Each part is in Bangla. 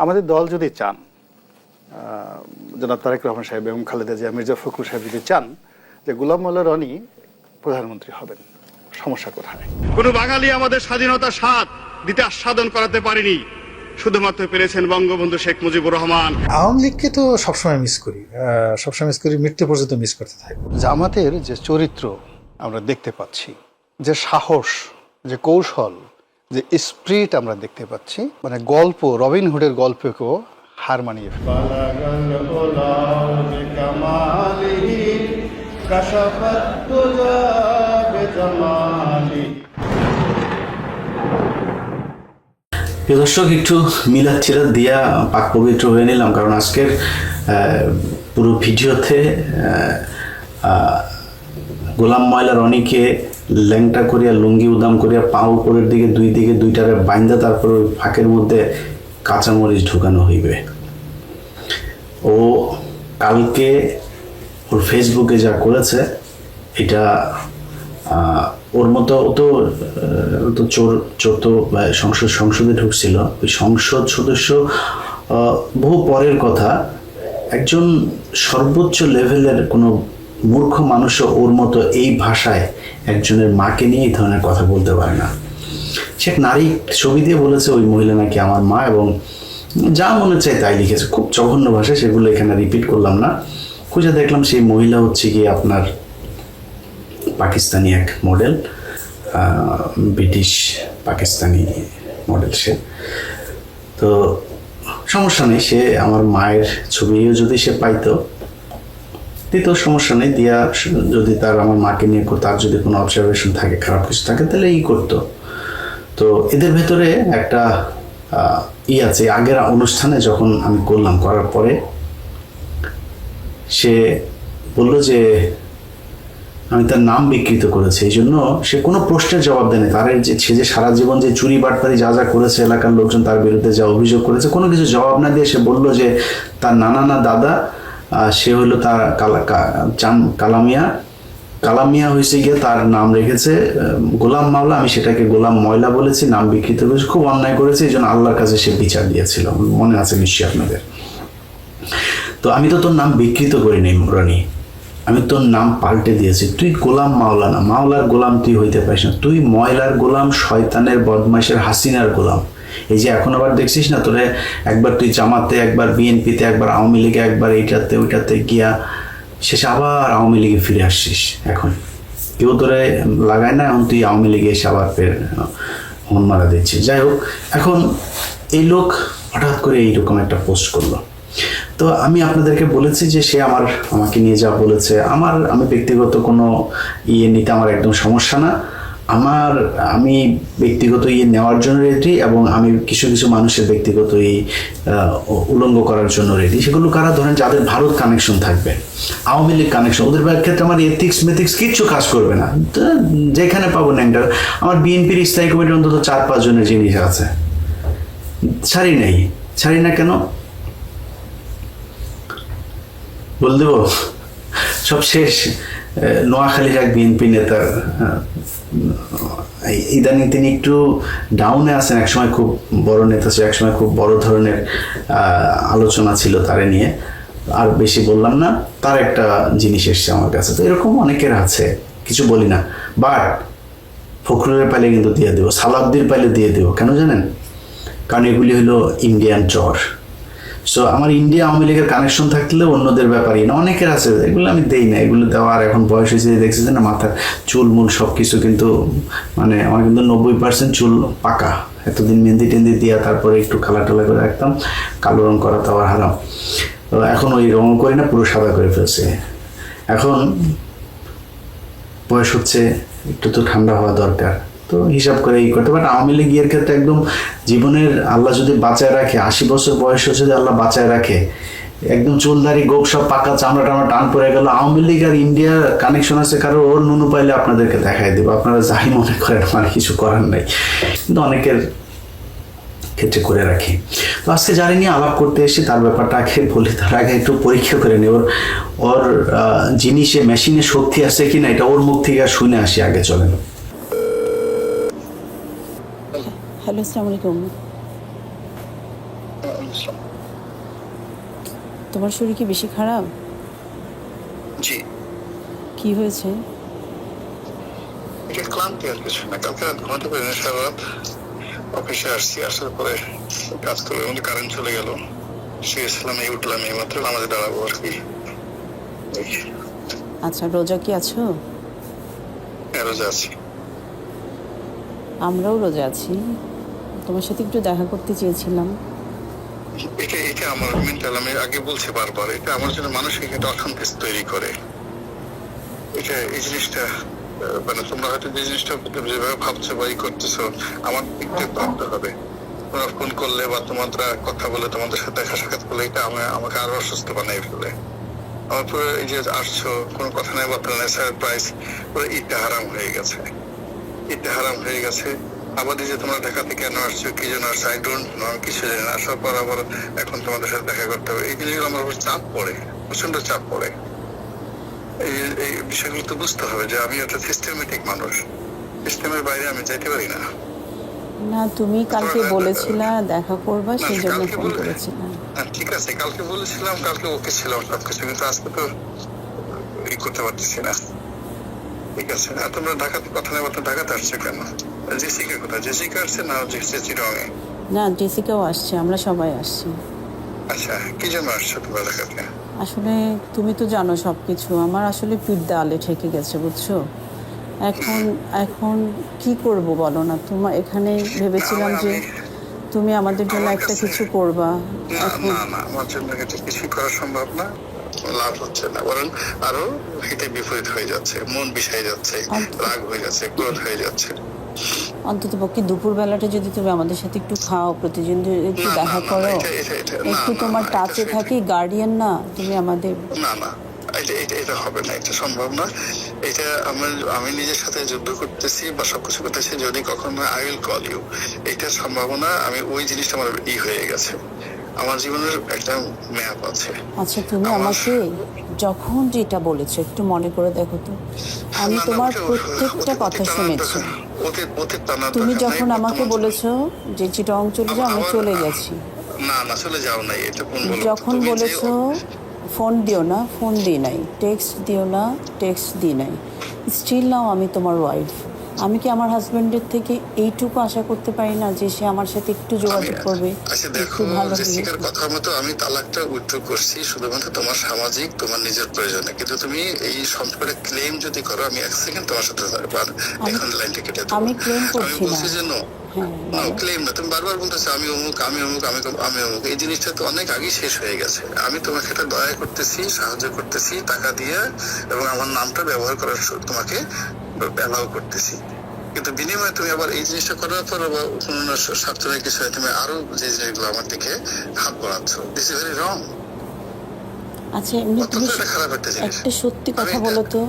আমাদের দল যদি চান, জনাব তারেক রহমান সাহেব এবং খালেদা জিয়া, মির্জা ফখরুল সাহেব যদি চান যে গোলাম মোল্লা রনি প্রধানমন্ত্রী হবেন, সমস্যা কোথায়? কোন বাঙালি আমাদের স্বাধীনতার স্বাদ দিতে আস্বাদন করাতে পারেনি, শুধুমাত্র পেরেছেন বঙ্গবন্ধু শেখ মুজিবুর রহমান। আওয়ামী লীগকে তো সবসময় মিস করি, মৃত্যু পর্যন্ত মিস করতে থাকবো। জামাতের যে চরিত্র আমরা দেখতে পাচ্ছি, যে সাহস, যে কৌশল, যে স্পিরিট আমরা দেখতে পাচ্ছি, মানে গল্প, রবিনহুডের গল্পকেও হার মানিয়ে প্রিয় দর্শক, একটু মিলাদ টিলাদ দিয়া পাক পবিত্র হয়ে নিলাম, কারণ আজকের পুরো ভিডিওতে গোলাম ময়লা রনিকে ল্যাংটা করিয়া, লুঙ্গি উদাম করিয়া, পা উপরের দিকে দুইটারে বাইন্দা, তারপর ওই ফাঁকের মধ্যে কাঁচামরিচ ঢুকানো হইবে। ও কালকে ওর ফেসবুকে যা করেছে, এটা ওর মতো ও তো চোর তো সংসদে ঢুকছিল, ওই সংসদ সদস্য বহু পরের কথা। একজন সর্বোচ্চ লেভেলের কোনো মূর্খ মানুষও ওর মতো এই ভাষায় একজনের মাকে নিয়ে এই ধরনের কথা বলতে পারে না। সে এক নারী ছবি দিয়ে বলেছে ওই মহিলা নাকি আমার মা, এবং যা মনে চায় তাই লিখেছে, খুব জঘন্য ভাষায়। সেগুলো এখানে রিপিট করলাম না। খুঁজে দেখলাম সেই মহিলা হচ্ছে কি আপনার পাকিস্তানি এক মডেল, ব্রিটিশ পাকিস্তানি মডেল। সে তো সমস্যা নেই, সে আমার মায়ের ছবিও যদি সে পাইতো দিত, সমস্যা নেই। দিয়া যদি তার আমার মাকে নিয়ে তার যদি কোনো অবজারভেশন থাকে, খারাপ কিছু থাকে, তাহলে করতো। তো এদের ভেতরে একটা আছে। আগের অনুষ্ঠানে যখন আমি করার পরে সে বলল যে আমি তার নাম বিকৃত করেছি, এই জন্য সে কোনো প্রশ্নের জবাব দেয়নি। তার সে যে সারা জীবন যে চুরি বাটপারি যা যা করেছে, এলাকার লোকজন তার বিরুদ্ধে যা অভিযোগ করেছে, কোনো কিছু জবাব না দিয়ে সে বলল যে তার নানা না দাদা, সে হলো তার কালামিয়া হয়েছে গিয়ে তার নাম রেখেছে গোলাম মাওলা, আমি সেটাকে গোলাম ময়লা বলেছি, নাম বিকৃত করেছি, খুব অন্যায় করেছে, এই জন্য আল্লাহর কাছে সে বিচার দিয়েছিল। মনে আছে নিশ্চয়ই আপনাদের। তো আমি তো তোর নাম বিকৃত করিনি রনি, আমি তোর নাম পাল্টে দিয়েছি। তুই গোলাম মাওলা না, মাওলার গোলাম তুই হইতে পারিস না, তুই ময়লার গোলাম, শয়তানের, বদমাইশের, হাসিনার গোলাম। এই যে এখন আবার দেখছিস না, তোরে একবার তুই জামাতে, একবার বিএনপিতে, একবার আওয়ামী লীগে, একবার এইটাতে ওইটাতে গিয়া শেষে আবার আওয়ামী লীগে ফিরে আসছিস। এখন কেউ তোরে লাগায় না, এখন তুই আওয়ামী লীগে এসে আবার ফের মন মারা দিচ্ছিস। যাই হোক, এখন এই লোক হঠাৎ করে এইরকম একটা পোস্ট করলো। তো আমি আপনাদেরকে বলেছি যে সে আমাকে নিয়ে যা বলেছে, আমি ব্যক্তিগত কোনো নিতে আমার একদম সমস্যা না। আমি ব্যক্তিগত নেওয়ার জন্য রেডি, এবং আমি কিছু কিছু মানুষের ব্যক্তিগত উলঙ্গ করার জন্য রেডি। সেগুলো কারা ধরেন যাদের ভারত কানেকশন থাকবে, আওয়ামী লীগ কানেকশন, ওদের ক্ষেত্রে আমার এথিক্স কিচ্ছু কাজ করবে না। যেখানে পাবো না, আমার বিএনপির স্থায়ী কমিটির অন্তত 4-5 জনের জিনিস আছে, ছাড়ি না কেন বল দেব। সব শেষ। নোয়াখালীর এক বিএনপি নেতার ইদানিং তিনি একটু ডাউনে আছেন। একসময় খুব বড় নেতা ছিল, একসময় খুব বড় ধরনের আলোচনা ছিল তারে নিয়ে, আর বেশি বললাম না। তার একটা জিনিস এসছে আমার কাছে। তো এরকম অনেকের আছে, কিছু বলি না, বাট ফখরুলের পাইলে কিন্তু দিয়ে দেবো, সালাউদ্দিন পাইলে দিয়ে দেবো। কেন জানেন? কারণ এগুলি হলো ইন্ডিয়ান চর। সো আমার ইন্ডিয়া আওয়ামী লীগের কানেকশন থাকলে অন্যদের ব্যাপারই না, অনেকের আছে, এগুলো আমি দেই না। এগুলো দেওয়ার এখন বয়স হয়েছে, দেখছি না মাথার চুলমুল সব কিছু, কিন্তু মানে আমার কিন্তু 90% চুল পাকা। এতদিন মেহেন্দি টেন্দি দিয়া তারপরে একটু কালা টালা করে রাখতাম, কালো রং করা তো আবার হারাম। তো এখন ওই রং করি না, পুরো সাদা করে ফেলছে। এখন বয়স হচ্ছে, একটু তো ঠান্ডা হওয়া দরকার, তো হিসাব করে করতে। বাট আওয়ামী লীগের ক্ষেত্রে একদম জীবনের আল্লাহ যদি বাঁচায় রাখে, 80 বছর বয়স যদি আল্লাহ বাঁচায় রাখে, একদম চুলদারি গোপ সব পাকা, চামড়া টামড়া টান পড়ে গেল, আওয়ামী লীগ আর ইন্ডিয়া কানেকশন আছে কারো, ওর নুনু পাইলে আপনাদেরকে দেখাই দেবো। আপনারা যাই মনে করেন, আমার কিছু করার নাই, কিন্তু অনেকের ক্ষেত্রে করে রাখি। তো আজকে যারা নিয়ে আলাপ করতে এসে তার ব্যাপারটা আগে বলি, তার আগে একটু পরীক্ষা করে নিই ওর জিনিসে, মেশিনে শক্তি আছে কিনা, এটা ওর মুখ থেকে শুনে আসি আগে। চলেন। হ্যালো, আসসালামু আলাইকুম। ইসলাম। তোমার শরীর কি বেশি খারাপ? জি, কি হয়েছে? এটা ক্লান্তি আর কিছু না। কালকে রাত ঘুমাতে পারিনি, সারা রাত অফিসে আসছি, আসার পরে কাজ করে মধ্যে কারেন্ট চলে গেল, শুয়েছিলাম, এই উঠলাম, এই মাত্র নামাজে দাঁড়াবো আর কি। আচ্ছা, রোজা কি আছো? রোজা আছি। আমরাও রোজা আছি। তোমার সাথে একটু দেখা করতে চেয়েছিলাম। এটা এটা আমার মেন্টাল, আমি আগে বলছি বারবার, এটা আমার জন্য মানসিক একটা অসন্তোষ তৈরি করে। এটা এই জিনিসটা মানে তোমরা হয়তো যে জিনিসটা যেভাবে ভাবছো বা ই করতেছো, আমার একটু ভাবতে হবে। তোমরা ফোন করলে বা তোমরা কথা বলে, তোমাদের সাথে দেখা সাক্ষাৎ করলে, এটা আমাকে আরো অসুস্থ বানাই ফেলে। আমার পুরো এই যে আসছো, কোনো কথা নাই, বার্তা নাই, সারপ্রাইজ, পুরো ঈদটা হারাম হয়ে গেছে, ঈদটা হারাম হয়ে গেছে। আবার এই যে তোমরা ঢাকাতে কেন আসছো, কি জন্য আসছো, আই ডোন্ট নো, আমি কিছু জানি না। আসার পর আবার এখন তোমাদের সাথে দেখা করতে হবে, এই জিনিসগুলো আমার উপর চাপ পড়ে, প্রচন্ড চাপ পড়ে। এই বিষয়গুলো তো বুঝতে হবে যে আমি একটা সিস্টেমেটিক মানুষ, সিস্টেমের বাইরে আমি যাইতে পারি না। না, তুমি কালকে বলেছিলা দেখা করবা, সেই জন্য ফোন করেছিলাম। ঠিক আছে, কালকে বলেছিলাম, কালকে ওকে ছিলাম সবকিছু, কিন্তু আজকে তো ই করতে পারতেছি না। ঠিক আছে, আর তোমরা ঢাকাতে কথা নেই, ঢাকাতে আসছে কেন? জেসিকা কোথায়? জেসিকা আসছে না চিটংয়ে? না, জেসিকাও আসছে, আমরা সবাই আসছি। আচ্ছা, কি জন্য আসছো তোমরা ঢাকাতে? আসলে তুমি তো জানো সবকিছু, আমার আসলে পিঠ দেওয়ালে ঠেকে গেছে, বুঝছো। এখন এখন কি করব বলো না। তোমার এখানে ভেবেছিলাম যে তুমি আমাদের জন্য একটা কিছু করবা। না না, আমার জন্য এটা কিছুই করা সম্ভব না, লাভ হচ্ছে না, বরং আরো হিতে বিপরীত হয়ে যাচ্ছে, মন বিষাই যাচ্ছে, রাগ হয়ে যাচ্ছে, ক্রোধ হয়ে যাচ্ছে। অন্তত পক্ষে দুপুর বেলাটা যদি তুমি আমাদের সাথে একটু খাও, প্রতিদিন একটু দেখা করো, একটু তোমার টাচে থাকি, গার্ডিয়ান না তুমি আমাদের। না না, এটা হবে না, এটা সম্ভব না। এটা আমি নিজের সাথে যুদ্ধ করতেছি বা সবকিছু করতেছি, যদি কখনো আই উইল কল ইউ, এটার সম্ভাবনা, আমি ওই জিনিসটা আমার হয়ে গেছে, আমার জীবনের একটা ম্যাপ আছে। আচ্ছা, তুমি আমাকে যখন যেটা বলেছো একটু মনে করে দেখো তো, আমি তোমার প্রত্যেকটা কথা শুনেছি। তুমি যখন আমাকে বলেছো যে চিটং চলে যাও, আমি চলে গেছি। না না, চলে যাও নাই, এটা কোন বলো? যখন বলেছো ফোন দিও না, ফোন দিই নাই, টেক্সট দিও না, টেক্সট দিই নাই, স্টিল নাও আমি তোমার ওয়াইফ। আমি কি আমার হাজবেন্ডের থেকে এইটুকু আশা করতে পারি না যে সে আমার সাথে একটু যোগাযোগ করবে? আচ্ছা দেখো, জেসিকার কথা মতো আমি তালাকটা উইথড্র করছি শুধুমাত্র তোমার সামাজিক, তোমার নিজের প্রয়োজনে, কিন্তু তুমি এই সম্পর্কে ক্লেম যদি করো, আমি এক সেকেন্ড তোমার সাথে এখন লাইনটা কেটে দেবো। আমি ক্লেম করছি না। বলছি যে নো, ক্লেম না, তুমি বারবার বলতেছো আমি অমুক, আমি অমুক, আমি অমুক। এই জিনিসটা তো অনেক আগে শেষ হয়ে গেছে। আমি তোমাকে একটা দয়া করতেছি, সাহায্য করতেছি টাকা দিয়ে, এবং আমার নামটা ব্যবহার করার তোমাকে অ্যালাউ করতেছি, কিন্তু বিনিময়ে তুমি আবার এই জিনিসটা করার পর বা কোনো স্বার্থের কিছু তুমি আরো যে জিনিসগুলো আমার দিকে হাত বাড়াচ্ছ, দিস ইজ ভেরি রং। আচ্ছা, এমনি তুমি একটা সত্যি কথা বলো তো,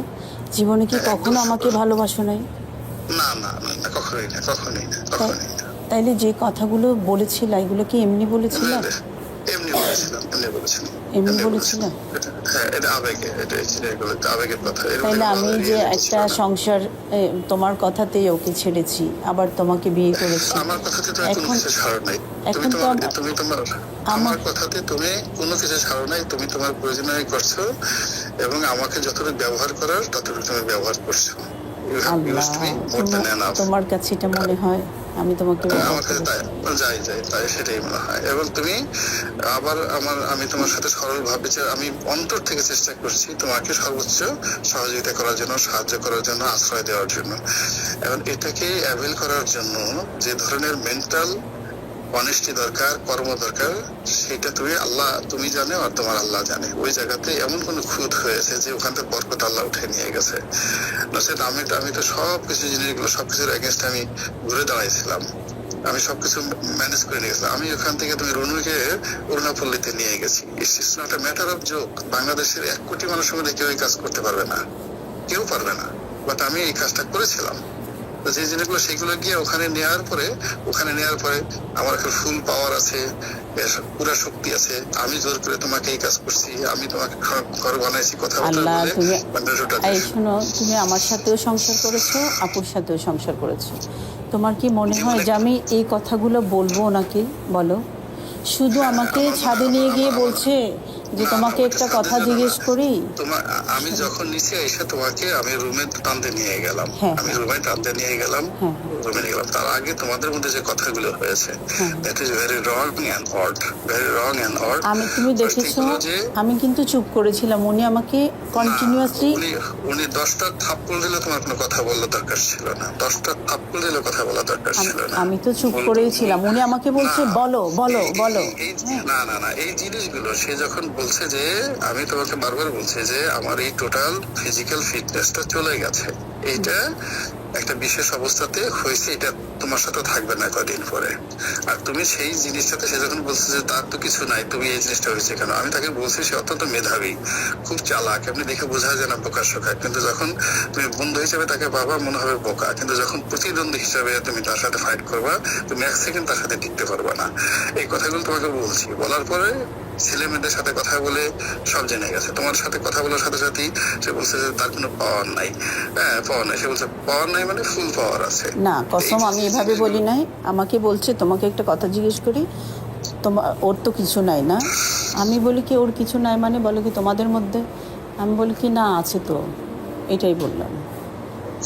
জীবনে কি কখনো আমাকে ভালোবাসো নাই? না না না, কখনোই না, কখনোই না, কখনোই না। তাইলে যে কথাগুলো বলেছিলা, এগুলো কি এমনি বলেছিলা? এমনি বলেছিলাম, এমনি বলেছিলাম। হ্যাঁ, এটা আবেগে, এটা আবেগের কথা। তাইলে আমি যে একটা সংসার, তোমার কথাতেই ওকে ছেড়েছি, আবার তোমাকে বিয়ে করেছি। আমার কথাতে তুমি কোনো কিছু ছাড়ো নাই, তুমি তোমার আমার কথাতে তুমি কোনো কিছু ছাড়ো নাই, তুমি তোমার প্রয়োজনীয় করছো, এবং আমাকে যতটুকু ব্যবহার করার ততটুকু তুমি ব্যবহার করছো। তোমার কাছে এটা মনে হয় আমি তোমাকে তাই সেটাই মনে হয়। এবং তুমি আবার আমি তোমার সাথে সরল ভাবে যে আমি অন্তর থেকে চেষ্টা করছি তোমাকে সর্বোচ্চ সহযোগিতা করার জন্য, সাহায্য করার জন্য, আশ্রয় দেওয়ার জন্য। এবং এটাকে অ্যাভেল করার জন্য যে ধরনের মেন্টাল অনেস্টি দরকার, কর্ম দরকার, সেটা তুমি জানো আর তোমার আল্লাহ জানে। ওই জায়গাতে এমন কোন খুঁত হয়েছে যে ওখান থেকে বরকত আল্লাহ উঠে নিয়ে গেছে। আমি তো সবকিছু জিনিসগুলো, সবকিছুর এগেনস্ট আমি ঘুরে দাঁড়াইছিলাম, আমি সবকিছু ম্যানেজ করে নিয়ে গেছিলাম। আমি ওখান থেকে তুমি রনুকে অরুণাপল্লীতে নিয়ে গেছি। It's not a matter of joke. বাংলাদেশের 1 কোটি মানুষের মধ্যে কেউ এই কাজ করতে পারবে না, কেউ পারবে না, বাট আমি এই কাজটা করেছিলাম। যে জিনিসগুলো সেগুলো গিয়ে ওখানে নেওয়ার পরে আমার একটা ফুল পাওয়ার আছে, পুরা শক্তি আছে। আমি জোর করে তোমাকে এই কাজ করছি, আমি তোমাকে ঘর বানাইছি, কথা শোনো, তুমি আমার সাথেও সংসার করেছো, আপুর সাথেও সংসার করেছো। তোমার কি মনে হয় যে আমি এই কথাগুলো বলবো ওনাকে? বলো, শুধু আমাকে ছাদে নিয়ে গিয়ে বলছে যে না, তোমাকে আমাকে একটা ছাদে কথা যাবে জিজ্ঞেস না। করি। আমি যখন নিচে এসে তোমাকে আমি রুমে টানতে নিয়ে গেলাম, হ্যাঁ। আমি রুমে টানতে নিয়ে গেলাম, হ্যাঁ। রুমে নিয়ে গেলাম, তার আগে তোমাদের মধ্যে যে কথাগুলো হয়েছে, হ্যাঁ। That is very wrong and odd, very wrong and odd. তুমি দেখেছো, আমি কিন্তু চুপ করেছিলাম, উনি আমাকে কন্টিনিউয়াসলি উনি 10টা থাপ্পড় দিলে তোমার কোনো কথা বলার দরকার ছিল না, 10টা থাপ্পড় দিলে কথা বলার দরকার ছিল না। আমি তো চুপ করেই ছিলাম, উনি আমাকে বলছে না, বলো বলো বলো। না না না, এই জিনিসগুলো সে যখন বলছে যে আমি তোমাকে বারবার বলছি যে আমার এই টোটাল ফিজিক্যাল ফিটনেসটা চলে গেছে, এইটা একটা বিশেষ অবস্থাতে হয়েছে, এটা তোমার সাথে থাকবে না কদিন পরে। আর তুমি সেই জিনিসটাতে সে যখন বলছে যে তার তো কিছু নাই, তুমি এই জিনিসটা হয়েছে কেন, আমি তাকে বলছি সে অত্যন্ত মেধাবী, খুব চালাক, এমনি দেখে বোঝা যায় না বোকা শোকা, কিন্তু যখন তুমি বন্ধু হিসেবে তাকে পাবা মনে হবে বোকা, কিন্তু যখন প্রতিদ্বন্দ্বী হিসেবে তুমি তার সাথে ফাইট করবা, তুমি এক সেকেন্ড তার সাথে টিকতে পারবা না। এই কথাগুলো তোমাকে বলছি, বলার পরে ছেলে মেয়েদের সাথে কথা বলে সব জেনে গেছে। তোমার সাথে কথা বলার সাথে সাথেই সে বলছে যে তার কোনো পাওয়ার নাই। হ্যাঁ, পাওয়ার নাই, সে বলছে পাওয়ার নাই মানে ফুল পাওয়ার আছে। না কসম, আমি এভাবে বলি নাই। আমাকে বলছে তোমাকে একটা কথা জিজ্ঞেস করি, তোমার ওর তো কিছু নাই না। আমি বলি কি ওর কিছু নাই মানে, বলে কি তোমাদের মধ্যে? আমি বলি কি না আছে তো, এটাই বললাম।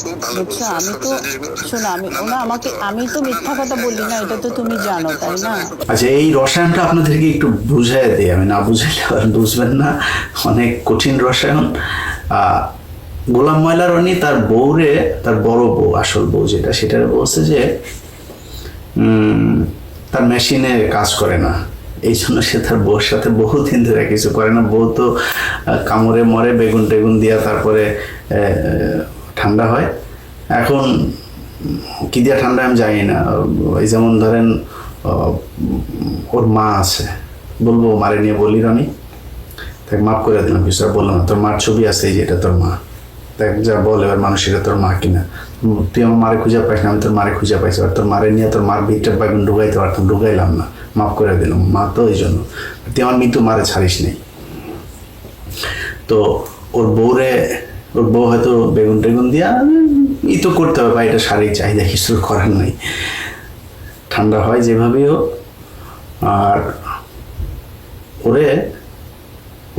খুব ভালো বুঝছো, বলছে আমি সব তো জিনিসগুলো। শোনো, আমি না, না, ওনা তুমি আমাকে, তো- আমি তো না, মিথ্যা না, কথা বললি না, এটা তো তুমি জানো, তাই না? আচ্ছা, এই রসায়নটা আপনাদেরকে একটু বুঝাই দিই, আমি না বুঝাইলে আর বুঝবেন না, অনেক কঠিন রসায়ন। গোলাম ময়লা রনি তার বউরে, তার বড় বউ, আসল বউ যেটা, সেটা বলছে যে তার মেশিনে কাজ করে না, এই জন্য সে তার বউর সাথে বহুদিন ধরে কিছু করে না। বউ তো কামড়ে মরে, বেগুন টেগুন দিয়া তারপরে ঠান্ডা হয়। এখন কি দিয়া ঠান্ডা আমি জানি না। এই যেমন ধরেন ওর মা আছে, বলবো মারে নিয়ে বলি রানি, তাকে মাফ করে দিলাম, কিছু আর বললাম না। তোর মার ছবি আছে, এই যে এটা তোর মা, দেখ যা বল এবার মানুষ এটা তোর মা কিনা। তুই আমার মারে খুঁজে পাইস না, আমি তোর মারে খুঁজে পাইছি, আর তোর মারে নিয়ে তোর মার ভিতরে বেগুন ঢুকাইতে পারতাম, ঢুকাইলাম না, মাফ করে দিলাম। মা তো এই জন্য তুই আমার মৃত্যু মারে ছাড়িস নেই। তো ওর বউ হয়তো বেগুন টেগুন দিয়া ই তো করতে হবে, বা এটা শারীরিক চাহিদা, কিছু করার নাই, ঠান্ডা হয় যেভাবেই হোক। আর ওরে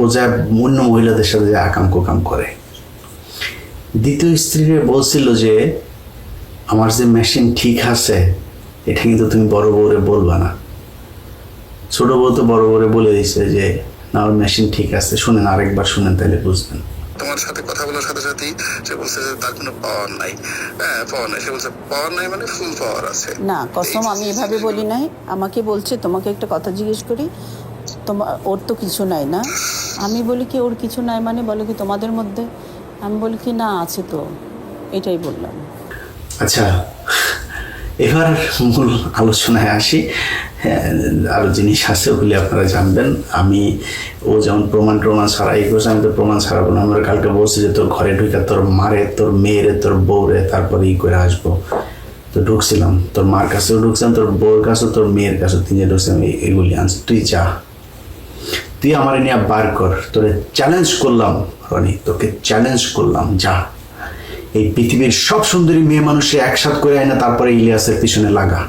ও যা অন্য মহিলাদের সাথে যে আকাম কোকাম করে। দ্বিতীয় স্ত্রীরে বলছিল যে আমার যে মেশিন ঠিক আছে, এটা কিন্তু তুমি বড় বউরে বলবা না। ছোট বউ তো বড় বউরে বলে দিছে যে না, ওর মেশিন ঠিক আছে। শুনেন, আরেকবার শুনেন, তাহলে বুঝবেন। তোমার সাথে কথা বলার সাথে সাথেই সে বলছে যে তার কোনো পাওয়ার নাই। হ্যাঁ, পাওয়ার নাই, সে বলছে পাওয়ার নাই মানে ফুল পাওয়ার আছে। না কসম, আমি এভাবে বলি নাই। আমাকে বলছে তোমাকে একটা কথা জিজ্ঞেস করি, তোমার ওর তো কিছু নাই না। আমি বলি কি ওর কিছু নাই মানে, বলে কি তোমাদের মধ্যে? আমি বলি কি না আছে তো, এটাই বললাম। আচ্ছা, এবার মূল আলোচনায় আসি। আরও জিনিস আছে, ওগুলি আপনারা জানবেন। ও যেমন প্রমাণ ছাড়া এই করছে, আমি তো প্রমাণ ছাড়াবো না। আমরা কালকে বলছি যে তোর ঘরে ঢুকে তোর মারে, তোর মেয়েরে, তোর বউরে তারপরে ই করে আসবো। তো ঢুকছিলাম, তোর মার কাছেও ঢুকছিলাম, তোর বউর কাছেও, তোর মেয়ের কাছেও, তিনজে ঢুকছিলাম, এগুলি আনছি। তুই যা, তুই আমার নিয়ে বার কর, তোরে চ্যালেঞ্জ করলাম রনি, তোকে চ্যালেঞ্জ করলাম, যা এই পৃথিবীর সব সুন্দরী মেয়ে মানুষের একসাথ করে আয় না, তারপরে ইলিয়াসের পিছনে লাগা।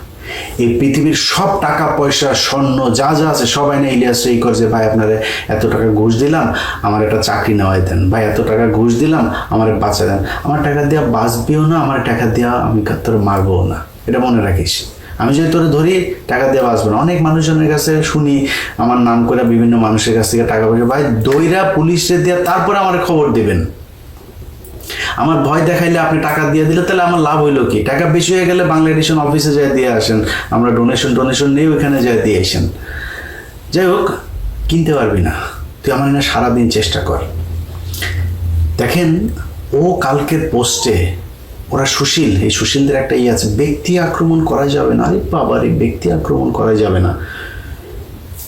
এই পৃথিবীর সব টাকা পয়সা স্বর্ণ যা যা আছে সবাই না ইলিয়াস এই করছে, ভাই আপনারা এত টাকা ঘুষ দিলাম, আমার একটা চাকরি নেওয়াই দেন, ভাই এত টাকা ঘুষ দিলাম, আমার বাঁচা দেন। আমার টাকা দেওয়া বাঁচবেও না, আমার টাকা দেওয়া আমি তোর মারবো না, এটা মনে রাখিস। আমি যদি তোরে ধরি, টাকা দিয়ে বাঁচবো না। অনেক মানুষজনের কাছে শুনি, আমার নাম করে বিভিন্ন মানুষের কাছ থেকে টাকা পয়সা, ভাই দইরা পুলিশে দেওয়া, তারপরে আমার খবর দিবেন। আমার ভয় দেখাইলে আপনি টাকা দিয়ে দিলে তাহলে আমার লাভ হইলো কি? টাকা বেশি হয়ে গেলে বাংলা এডিশন অফিসে যায় দিয়ে আসেন, আমরা ডোনেশন নিয়ে ওইখানে যায় দিয়ে আসেন। যাই হোক, কিনতে পারবি না তুই, আমার না সারাদিন চেষ্টা কর। দেখেন, ও কালকের পোস্টে, ওরা সুশীল, এই সুশীলদের একটা ইয়ে আছে, ব্যক্তি আক্রমণ করা যাবে না। আরে বাবার, এই ব্যক্তি আক্রমণ করা যাবে না।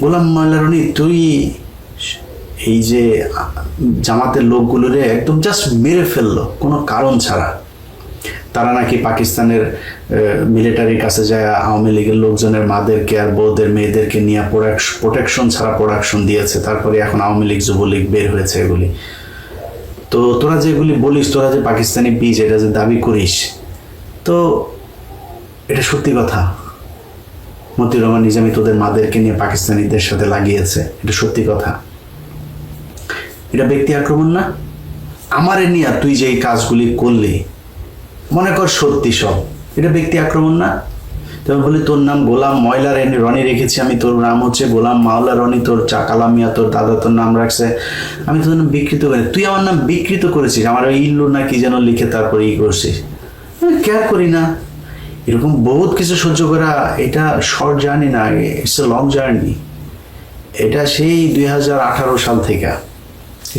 গোলাম ময়লা রনি, তুই এই যে জামাতের লোকগুলোরে একদম জাস্ট মেরে ফেললো কোনো কারণ ছাড়া। তারা নাকি পাকিস্তানের মিলিটারির কাছে যায় আওয়ামী লীগের লোকজনের মাদেরকে আর বউদের মেয়েদেরকে নিয়ে প্রোটেকশন ছাড়া প্রোডাকশন দিয়েছে, তারপরে এখন আওয়ামী লীগ যুবলীগ বের হয়েছে এগুলি। তো তোরা যেগুলি বলিস, তোরা যে পাকিস্তানি বীজ এটা যে দাবি করিস, তো এটা সত্যি কথা। মতিউর রহমান নিজামী তোদের মাদেরকে নিয়ে পাকিস্তানিদের সাথে লাগিয়েছে, এটা সত্যি কথা? এটা ব্যক্তি আক্রমণ না? আমারে নিয়ে তুই যে এই কাজগুলি করলি, মনে কর সত্যি সব, এটা ব্যক্তি আক্রমণ না? তবে বলি তোর নাম গোলাম ময়লা রনি রেখেছি আমি, তোর নাম হচ্ছে গোলাম মাওলা রনি, তোর কালামিয়া তোর দাদা তোর নাম রাখছে, আমি তোর নাম বিকৃত করি, তুই আমার নাম বিকৃত করেছিস, আমার ইল্লু না কি যেন লিখে তারপরে করছিস, আমি কেয়ার করি না। এরকম বহুত কিছু সহ্য করা, এটা শর্ট জার্নি না, ইটস এ লং জার্নি। এটা সেই 2018 সাল থেকে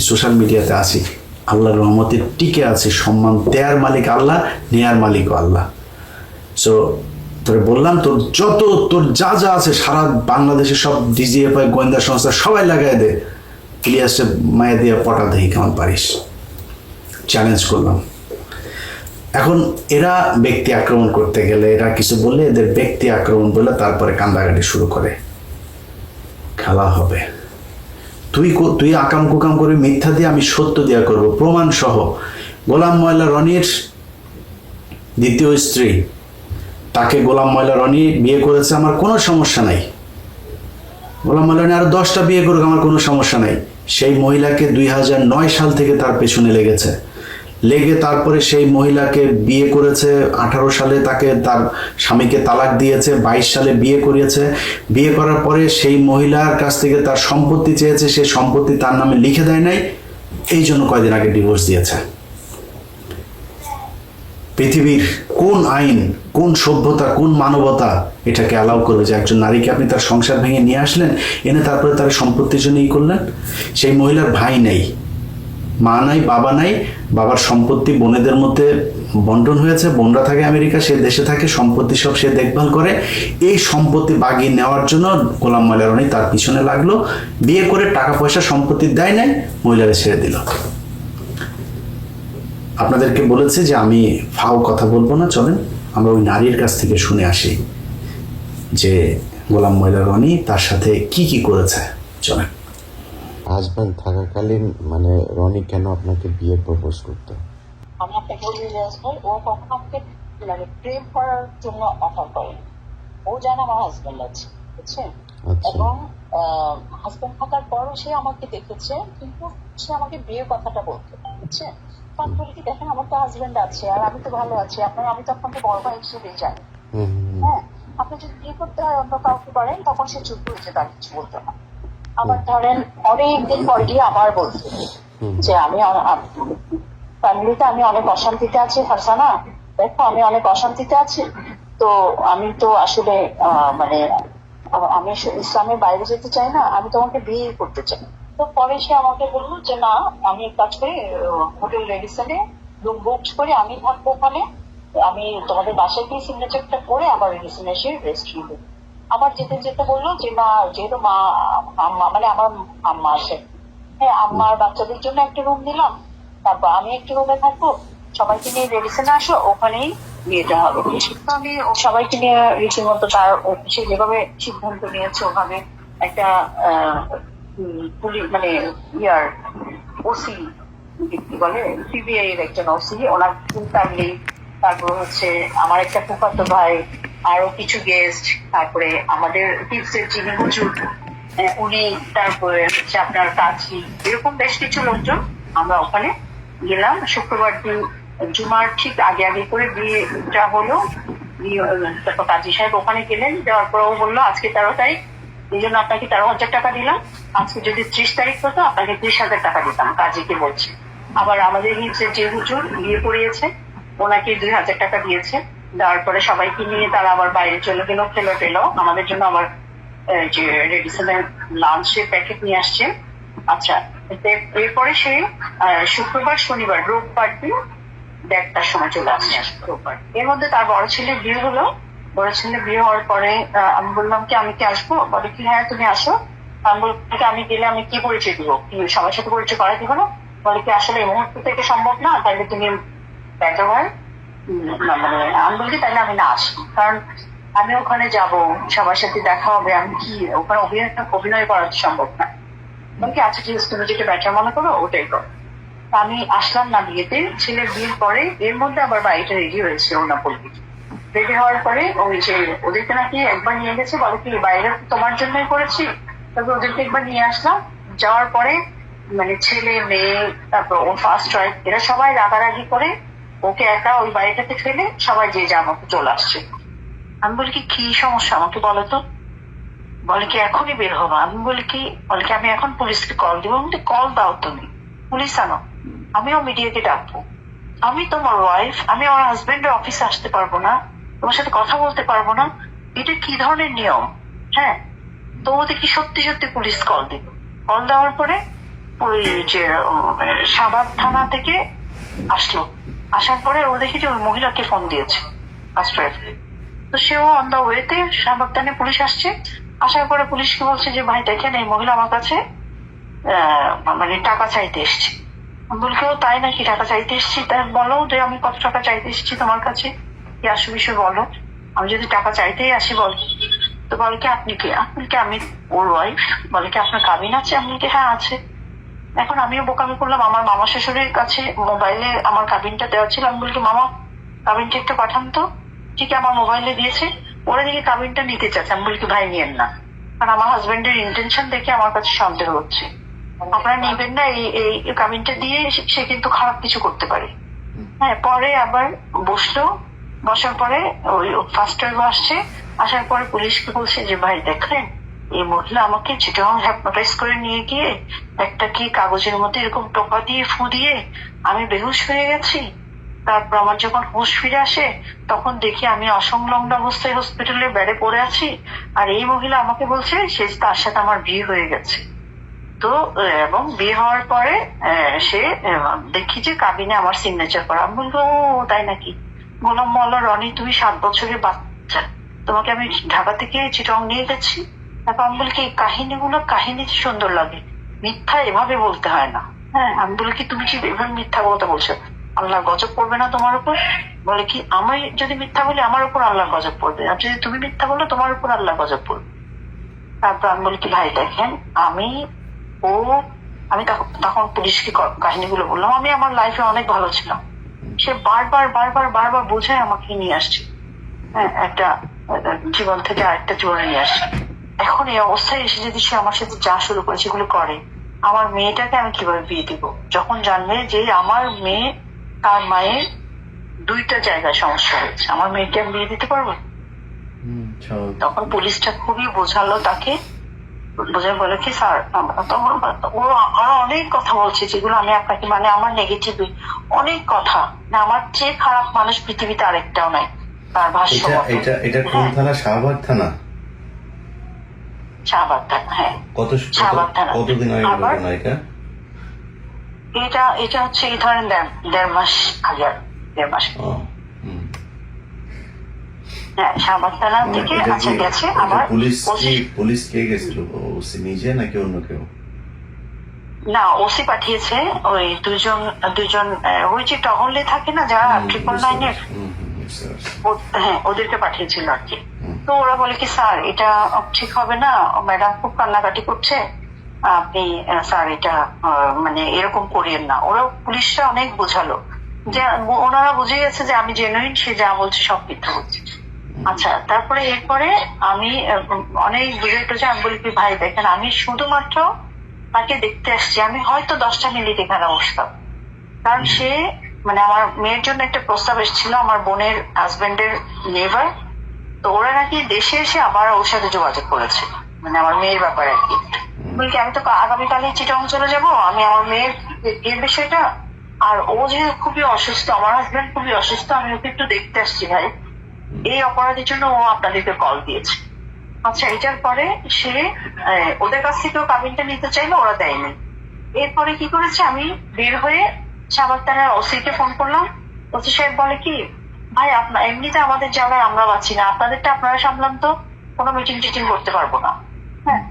সোশ্যাল মিডিয়াতে আছি, আল্লাহর রহমতে টিকে আছে, সম্মান দেয়ার মালিক আল্লাহ, নেয়ার মালিকও আল্লাহ। সো তোরে বললাম, তোর যা যা আছে সারা বাংলাদেশে সব ডিজিএফআই গোয়েন্দা সংস্থা সবাই লাগাই দে, ইলিয়াসে মায়া দিয়ে পটা দেখি কেমন পারিস, চ্যালেঞ্জ করলাম। এখন এরা ব্যক্তি আক্রমণ করতে গেলে, এরা কিছু বললে এদের ব্যক্তি আক্রমণ বলে তারপরে কান্দাকাটি শুরু করে, খেলা হবে। তুই আকাম কুকাম করবি মিথ্যা দিয়ে, আমি সত্য দিয়া করব, প্রমাণ সহ। গোলাম ময়লা রনির দ্বিতীয় স্ত্রী, তাকে গোলাম ময়লা রনি বিয়ে করেছে, আমার কোনো সমস্যা নাই। গোলাম ময়লা রনি আরো 10টা বিয়ে করুক, আমার কোনো সমস্যা নাই। সেই মহিলাকে 2009 সাল থেকে তার পেছনে লেগে তারপরে সেই মহিলাকে বিয়ে করেছে, 18 সালে তাকে তার স্বামীকে তালাক দিয়েছে, 22 সালে বিয়ে করিয়েছে। বিয়ে করার পরে সেই মহিলার কাছ থেকে তার সম্পত্তি চেয়েছে, সেই সম্পত্তি তার নামে লিখে দেয় নাই, এই জন্য কয়দিন আগে ডিভোর্স দিয়েছে। পৃথিবীর কোন আইন, কোন সভ্যতা, কোন মানবতা এটাকে অ্যালাউ করবে যে একজন নারীকে আপনি তার সংসার ভেঙে নিয়ে আসলেন, এনে তারপরে তার সম্পত্তির জন্য করলেন? সেই মহিলার ভাই নেই, মা নাই, বাবা নাই, বাবার সম্পত্তি বোনেদের মধ্যে বন্টন হয়েছে, বোনরা থাকে আমেরিকা, সে দেশে থাকে, সম্পত্তি সব সে দেখভাল করে। এই সম্পত্তি বাগিয়ে নেওয়ার জন্য গোলাম ময়লা রনি তার পিছনে লাগলো, বিয়ে করে টাকা পয়সা সম্পত্তি দেয় নাই, মহিলারা ছেড়ে দিল। আপনাদেরকে বলেছে যে আমি ফাও কথা বলবো না, চলেন আমরা ওই নারীর কাছ থেকে শুনে আসি যে গোলাম ময়লা রনি তার সাথে কি কি করেছে, চলেন। হাজব্যান্ড থাকাকালীন মানে রনি কেন আপনাকে বিয়ের প্রপোজ করতো? আমি আপনাকে বলি ইলিয়াস ভাই, ও কখনো আমাকে মানে প্রেম করার জন্য অফার করে, ও জানে আমার হাজব্যান্ড আছে, বুঝছেন? আচ্ছা। এবং হাজব্যান্ড থাকার পরও সে আমাকে দেখেছে, কিন্তু সে আমাকে বিয়ের কথাটা বলতো, বুঝছেন? আমি বলি কি, দেখেন আমার তো হাজব্যান্ড আছে আর আমি তো ভালো আছি, আমি তো আপনাকে বড় ভাই হিসেবে জানি, হ্যাঁ, আপনি যদি বিয়ে করতে হয় অন্য কাউকে করেন, তখন সে চুপ হয়েছে, তার কিছু বলতো না। আবার ধরেন অনেকদিন পর গিয়ে আবার বলছে যে আমি ফ্যামিলিতে আমি অনেক অশান্তিতে আছি, ফারসানা দেখো আমি অনেক অশান্তিতে আছি, তো আমি তো আসলে মানে আমি ইসলামের বাইরে যেতে চাই না, আমি তোমাকে বিয়ে করতে চাই। তো পরে সে আমাকে বললো যে না, আমি এক কাজ করি, হোটেল রেডিসনে রুম বুক করে আমি থাকবো ওখানে, আমি তোমাদের বাসায় গিয়ে সিগনেচারটা করে আবার রেডিসনে এসে রেস্ট নিবো। আবার যেতে যেতে বললো যে না, যেহেতু মানে আমার আম্মা আছে, হ্যাঁ, আম্মার বাচ্চাদের জন্য একটা রুম দিলাম, তারপর আমি একটা রুমে থাকবো, সবাইকে নিয়ে রেডিসনে আসো, ওখানেই বিয়েটা হবে। তো আমি সবাইকে নিয়ে রীতিমতো তার সে যেভাবে সিদ্ধান্ত নিয়েছে ওভাবে একটা মানে ওসি কি বলে, সিবিআই এর একজন ওসি, ওনার ফুল ফ্যামিলি, তারপর হচ্ছে আমার একটা ফুফাতো ভাই, আরো কিছু গেস্ট, তারপরে আমাদের টিপসের যিনি হুজুর উনি, তারপরে হচ্ছে আপনার কাজী, এরকম বেশ কিছু লোকজন আমরা ওখানে গেলাম। শুক্রবার দিন জুমার ঠিক আগে আগে করে বিয়েটা হলো, তারপর কাজী সাহেব ওখানে গেলেন, যাওয়ার পর ও বললো আজকে 13 তারিখ, এই জন্য আপনাকে 13,000 টাকা দিলাম, আজকে যদি 30 তারিখ হতো আপনাকে 30,000 টাকা দিতাম, কাজীকে বলছি। আবার আমাদের হিপসের যে হুজুর বিয়ে পড়িয়েছে ওনাকে 2,000 টাকা দিয়েছে। দেওয়ার পরে সবাইকে নিয়ে তারা আবার বাইরে চলে গেল, খেলো আমাদের জন্য আবার যে রেডিসনের লাঞ্চের প্যাকেট নিয়ে আসছে। আচ্ছা, এরপরে সে শুক্রবার শনিবার রোববার দিন 1:30টার সময় চলে আসছে রোববার। এর মধ্যে তার বড় ছেলে বিয়ে হলো, বড় ছেলে বিয়ে হওয়ার পরে আমি বললাম কি আমি কি আসবো, বলে কি হ্যাঁ তুমি আসো। আমি বললাম আমি গেলে আমি কি পরিচয় দিব, কি সবার সাথে পরিচয় করা দিব না? বলে কি আসলে এই মুহূর্ত থেকে সম্ভব না, তাহলে তুমি বেটার হয় মানে। আমি বলি তাহলে আমি না আসি, কারণ আমি ওখানে যাব, সবার সাথে দেখা হবে, আমি কি ওখানে অভিনয় করা সম্ভব না। বলকি আচ্ছা ঠিক আছে, তুমি যেটা বেটার মনে করো ওটাই করো। আমি আসলাম না বিয়েতে, ছেলের বিয়ের পরে এর মধ্যে আবার বাড়িটা রেডি হয়েছে ওনা বলবি। রেডি হওয়ার পরে ওই যে ওদেরকে নাকি একবার নিয়ে গেছে, বলে কি বাইরে তোমার জন্যই করেছি। তারপর ওদেরকে একবার নিয়ে আসলাম, যাওয়ার পরে মানে ছেলে মেয়ে তারপর ও ফার্স্ট ওয়াইফ এরা সবাই রাগারাগি করে ওকে একা ওই বাড়িটাতে ফেলে সবাই যে যা মতো চলে আসছে। আমি বলি কি সমস্যা আমাকে বলো তো। বলে কি এখনই বের হবো। আমি বলি কি, বলে কি আমি এখন পুলিশকে কল দিব। আমি কল দাও, তুমি পুলিশ আনো, আমিও মিডিয়াকে ডাকবো। আমি তোমার ওয়াইফ, আমি আমার হাজবেন্ডের অফিসে আসতে পারবো না, তোমার সাথে কথা বলতে পারবো না, এটা কি ধরনের নিয়ম? হ্যাঁ, তো ও দেখি সত্যি সত্যি পুলিশ কল দিল। কল দেওয়ার পরে ওই যে শাহবাগ থানা থেকে আসলো, আসার পরে ও দেখি যে ওই মহিলাকে ফোন দিয়েছে ফার্স্ট ওয়াইফকে। তো সেও অন দা ওয়েতে শাহবাগ থানায় পুলিশ আসছে। আসার পরে পুলিশকে বলছে যে ভাই দেখেন এই মহিলা আমার কাছে মানে টাকা চাইতে এসছে। আমি বলি ও তাই নাকি, টাকা চাইতে এসছি? তাই বলো যে আমি কত টাকা চাইতে এসছি তোমার কাছে, কি আসল বিষয় বলো, আমি যদি টাকা চাইতেই আসি বল। তো বলে কি আপনি কি? আপনি কি? আমি ওর ওয়াইফ। বলে কি আপনার কাবিন আছে? আমি কি হ্যাঁ আছে। এখন আমিও বোকামি করলাম, আমার মামা শ্বশুরের কাছে মোবাইলে আমার কাবিনটা দেওয়া ছিল। আমি বলি মামা কাবিনটা একটু পাঠান তো। ঠিক আমার মোবাইলে দিয়েছে, ওরা দেখি কাবিনটা নিতে চাচ্ছে। আমি বলি কি ভাই নিয়েন না, কারণ আমার হাজবেন্ডের ইন্টেনশন দেখে আমার কাছে সন্দেহ হচ্ছে, আপনারা নেবেন না, এই কাবিনটা দিয়ে সে কিন্তু খারাপ কিছু করতে পারে। হ্যাঁ, পরে আবার বসলো, বসার পরে ওই ফার্স্ট ওয়াইফ আসছে, আসার পরে পুলিশকে বলছে যে ভাই দেখলেন এই মহিলা আমাকে চিটাগাং হ্যাপনোটাইজ করে নিয়ে গিয়ে একটা কি কাগজের মধ্যে এরকম টোকা দিয়ে ফু দিয়ে আমি বেহুশ হয়ে গেছি। তারপর আমার যখন হুঁশ ফিরে আসে তখন দেখি আমি অসংলগ্ন অবস্থায় হসপিটালে বেডে পড়ে আছি, আর এই মহিলা আমাকে বলছে সে তার সাথে আমার বিয়ে হয়ে গেছে। তো এবং বিয়ে হওয়ার পরে সে দেখি যে কাবিনে আমার সিগনেচার করা। আমি বলবো তাই নাকি? বললাম বলো রনি তুমি 7 বছরের বাচ্চা, তোমাকে আমি ঢাকা থেকে চিটং নিয়ে গেছি। তারপর আমি বলি কি কাহিনী সুন্দর লাগে, মিথ্যা এভাবে বলতে হয় না। হ্যাঁ, আমি বলি কি তুমি কি এভাবে মিথ্যা বলতে বলছো, আল্লাহ গজব পড়বে না তোমার উপর? বলে কি আমি যদি মিথ্যা বলি আমার উপর আল্লাহ গজব পড়বে, আর যদি তুমি মিথ্যা বলো তোমার উপর আল্লাহ গজব পড়বে। তারপর আমি বলি কি ভাই দেখেন আমি তখন পুলিশকে কাহিনীগুলো বললাম। আমি আমার লাইফে অনেক ভালো ছিলাম, সে বারবার বোঝায় আমাকে নিয়ে আসছে। হ্যাঁ, একটা জীবন থেকে আরেকটা জীবনে নিয়ে আসছে। এখন এই অবস্থায় এসে যদি সে আমার সাথে যা শুরু করে সেগুলো করে, আমার মেয়েটাকে আমি কিভাবে বিয়ে দিব? যখন জানবে যে আমার মেয়ে তার মায়ের 2টা জায়গায় সমস্যা হয়েছে, আমার মেয়েকে আমি বিয়ে দিতে পারবো? তখন পুলিশটা খুবই বোঝালো তাকে, বোঝায় বলে কি স্যার ওরা অনেক কথা বলছে যেগুলো আমি আপনাকে মানে আমার নেগেটিভ অনেক কথা, না আমার চেয়ে খারাপ মানুষ পৃথিবীতে আরেকটাও নাই তার ভাষ্য। এটা কোন থানা? শাহবাগ থানা? শাহবাগ থানা, হ্যাঁ শাহবাগ থানা। কতদিন আগে ঘটনা এটা? এটা হচ্ছে এই ধরেন 1.5 মাস আগে, 1.5 মাস। হ্যাঁ, শাহবাগ থানা থেকে আচ্ছা গেছে। আবার পুলিশ কে গেছিল? ওসি নিজে নাকি অন্য কেউ? না, ওসি পাঠিয়েছে। ওই দুজন ওই যে টহলে থাকে না যারা 999-এর, হ্যাঁ ওদেরকে পাঠিয়েছিল আর কি। তো ওরা বলে কি স্যার এটা ঠিক হবে না, ম্যাডাম খুব কান্নাকাটি করছে, আপনি স্যার এটা মানে এরকম করিয়েন না। ওরা পুলিশরা অনেক বোঝালো, যে ওনারা বুঝে গেছে যে আমি জেনুইন, সে যা বলছে সব মিথ্যা বলছে। আচ্ছা, তারপরে এরপরে আমি অনেক বুঝাইতে যে আমি বলি কি ভাই দেখেন আমি শুধুমাত্র তাকে দেখতে আসছি, আমি হয়তো 10টা মিনিট এখানে বসতাম, কারণ সে মানে আমার মেয়ের জন্য একটা প্রস্তাব এসেছিল আমার বোনের হাজবেন্ডের নেভার। তো ওরা নাকি দেশে এসে আবার ওর সাথে যোগাযোগ করেছে, মানে আমার মেয়ের ব্যাপারে আর কি। বলছি আমি তো আগামীকালে চিটং চলে যাব, আমি আমার মেয়ের বিয়ের বিষয়টা, আর ও যে খুবই অসুস্থ, আমার হাজবেন্ড খুবই অসুস্থ, আমি ওকে একটু দেখতে আসছি ভাই, এই অপরাধের জন্য ও আপনাদেরকে কল দিয়েছে। আচ্ছা, এটার পরে সে ওদের কাছ থেকেও কাবিনটা নিতে চাইলো, ওরা দেয়নি। এরপরে কি করেছে, আমি বের হয়ে শাহবাগ থানার ওসিকে ফোন করলাম। ওসি সাহেব বলে কি ভাই আপনার এমনিতে আমাদের জায়গায় আমরা পাচ্ছি না, আপনাদেরটা আপনারা সামলান তো, কোনো মিটিং টিটিং করতে পারবো না। হ্যাঁ,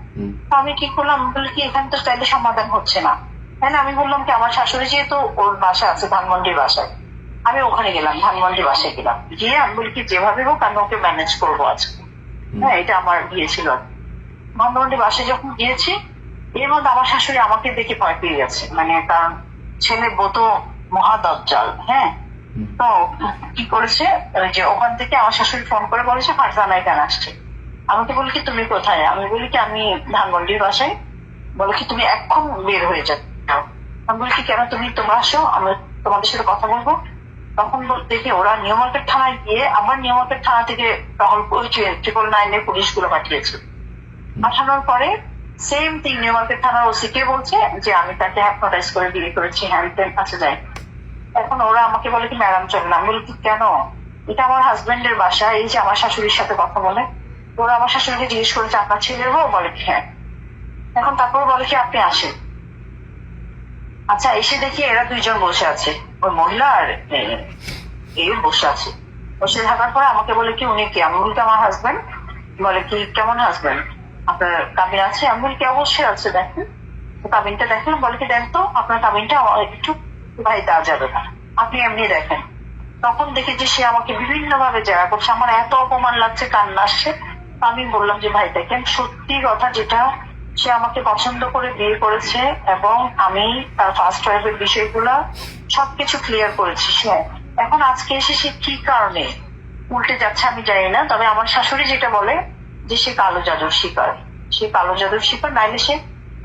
আমি কি করলাম, বলি কি এখানে তো চাইলে সমাধান হচ্ছে না। হ্যাঁ, আমি বললাম কি আমার শাশুড়ি যেহেতু ওর বাসা আছে ধানমন্ডির বাসায়, আমি ওখানে গেলাম, ধানমন্ডির বাসায় গেলাম, গিয়ে আমি বলি কি যেভাবে হোক আমি ওকে ম্যানেজ করবো আজকে। হ্যাঁ, এটা আমার ইয়ে ছিল। ধানমন্ডির বাসায় যখন গিয়েছি, এর মধ্যে আমার শাশুড়ি আমাকে দেখে ভয় পেয়ে গেছে, মানে কারণ ছেলে বউ তো মহাদজ্জাল। হ্যাঁ, তো কি করেছে, ওই যে ওখান থেকে আমার শাশুড়ি ফোন করে বলেছে ফারজানা এখানে আসছে। আমাকে বলি কি তুমি কোথায়? আমি বলি কি আমি ধানমন্ডির বাসায়। বলে কি তুমি এখন বের হয়ে যাও। আমি বলি কি কেন, তোমরা আসো, আমি তোমাদের সাথে কথা বলবো। তখন দেখি ওরা নিউ মার্কেট থানায় গিয়ে আবার নিউ মার্কেট থানা থেকে টহল 999 এর পুলিশগুলো পাঠিয়েছে। পাঠানোর পরে সেম থিং নিউ মার্কেট থানার ওসি কে বলছে যে আমি তাকে হ্যাপনোটাইজ করে বিয়ে করেছি, হ্যান্ড কাছে যাই। এখন ওরা আমাকে বলে কি ম্যাডাম চলেন। আমি বলি কি কেন, এটা আমার হাজবেন্ডের বাসা, এই যে আমার শাশুড়ির সাথে কথা বলে। ওরা আমার শাশুড়িকে জিজ্ঞেস করেছে আপনার ছেলের বউ? বলে কি হ্যাঁ। এখন তারপর বলে কি আপনি আসেন। আচ্ছা, এসে দেখি এরা দুইজন বসে আছে, ওই মহিলা আর এই বসে আছে। বসে থাকার পরে আমাকে বলে কি উনি কি? আমি বলি আমার হাজবেন্ড। বলে কি কেমন হাজবেন্ড, আপনার কাবিন আছে? আমি বলি কি অবশ্যই আছে, দেখেন কাবিনটা দেখেন। বলে কি দেখ তো আপনার কাবিনটা একটু, ভাই দেওয়া যাবে না, আপনি এমনি দেখেন। তখন দেখি যে সে আমাকে বিভিন্ন ভাবে জায়গা করছে, আমার এত অপমান লাগছে, কান্না আসছে। আমি বললাম যে ভাই দেখেন, সত্যি কথা যেটা, সে আমাকে পছন্দ করে বিয়ে করেছে এবং আমি তার ফার্স্ট ওয়াইফের বিষয়গুলা সবকিছু ক্লিয়ার করেছি। সে এখন আজকে এসে সে কি কারণে উল্টে যাচ্ছে আমি জানি না। তবে আমার শাশুড়ি যেটা বলে যে সে কালো জাদুর শিকার, সে কালো জাদুর শিকার, নাইলে সে